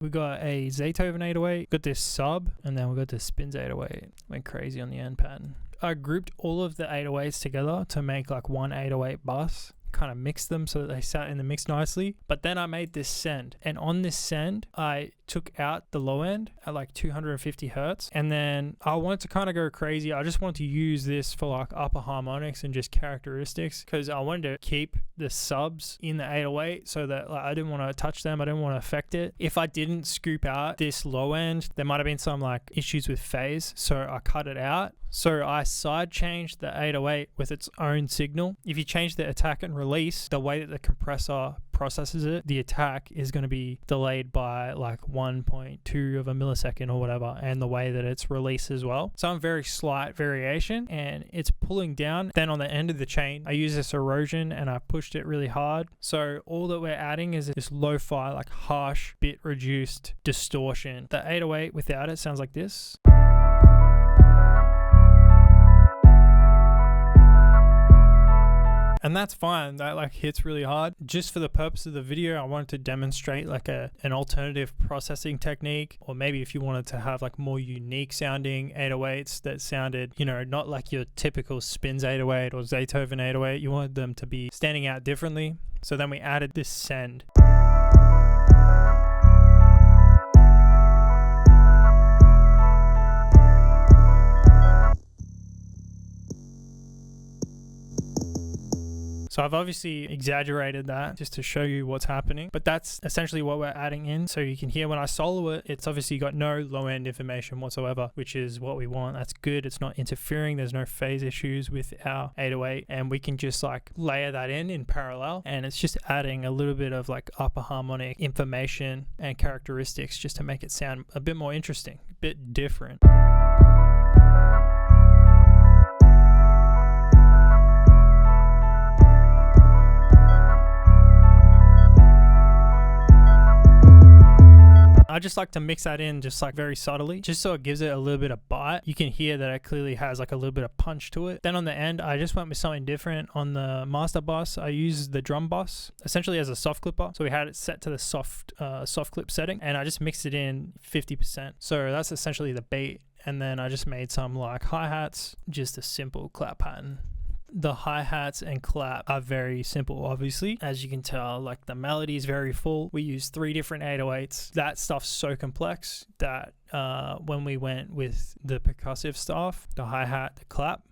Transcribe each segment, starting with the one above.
We got a Zaytoven 808, got this sub, and then we got this spins 808. Went crazy on the end pattern. I grouped all of the 808s together to make like one 808 bus. Kind of mixed them so that they sat in the mix nicely. But then I made this send, and on this send I took out the low end at like 250 hertz, and then I wanted to kind of go crazy. I just wanted to use this for like upper harmonics and just characteristics, because I wanted to keep the subs in the 808 so that like, I didn't want to touch them, I didn't want to affect it. If I didn't scoop out this low end, there might have been some like issues with phase, so I cut it out. So I side changed the 808 with its own signal. If you change the attack and release, the way that the compressor processes it, the attack is going to be delayed by like 1.2 of a millisecond or whatever, and the way that it's released as well. Some very slight variation, and it's pulling down. Then on the end of the chain, I use this erosion and I pushed it really hard. So all that we're adding is this lo-fi, like harsh, bit reduced distortion. The 808 without it sounds like this. And that's fine, that like hits really hard. Just for the purpose of the video, I wanted to demonstrate like an alternative processing technique, or maybe if you wanted to have like more unique sounding 808s that sounded, you know, not like your typical Spins 808 or Zaytoven 808, you wanted them to be standing out differently. So then we added this send. So I've obviously exaggerated that just to show you what's happening, but that's essentially what we're adding in. So you can hear when I solo it, it's obviously got no low end information whatsoever, which is what we want. That's good. It's not interfering. There's no phase issues with our 808, and we can just like layer that in parallel, and it's just adding a little bit of like upper harmonic information and characteristics just to make it sound a bit more interesting, a bit different. I just like to mix that in just like very subtly, just so it gives it a little bit of bite. You can hear that it clearly has like a little bit of punch to it. Then on the end, I just went with something different. On the master bus, I used the drum bus essentially as a soft clipper. So we had it set to the soft clip setting, and I just mixed it in 50%. So that's essentially the beat. And then I just made some like hi-hats, just a simple clap pattern. The hi-hats and clap are very simple, obviously. As you can tell, like the melody is very full. We use 3 different 808s. That stuff's so complex that when we went with the percussive stuff, the hi-hat, the clap,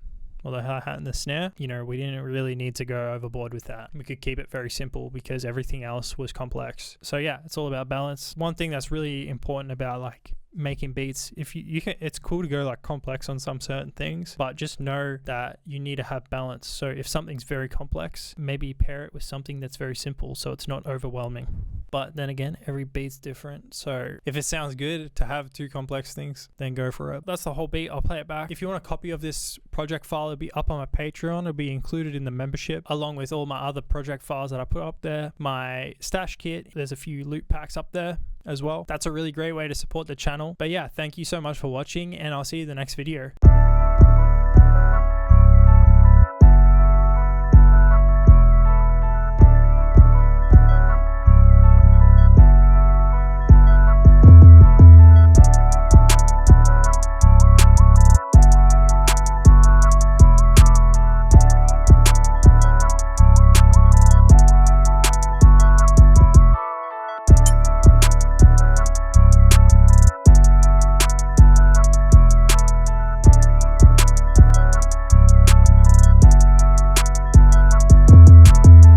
or the hi-hat and the snare, you know, we didn't really need to go overboard with that. We could keep it very simple because everything else was complex. So yeah, it's all about balance. One thing that's really important about like making beats, if you can, it's cool to go like complex on some certain things, but just know that you need to have balance. So if something's very complex, maybe pair it with something that's very simple so it's not overwhelming. But then again, every beat's different, so if it sounds good to have 2 complex things, then go for it. That's the whole beat. I'll play it back. If you want a copy of this project file, it'll be up on my Patreon. It'll be included in the membership along with all my other project files that I put up there. My stash kit, there's a few loop packs up there as well. That's a really great way to support the channel. But yeah, thank you so much for watching, and I'll see you in the next video.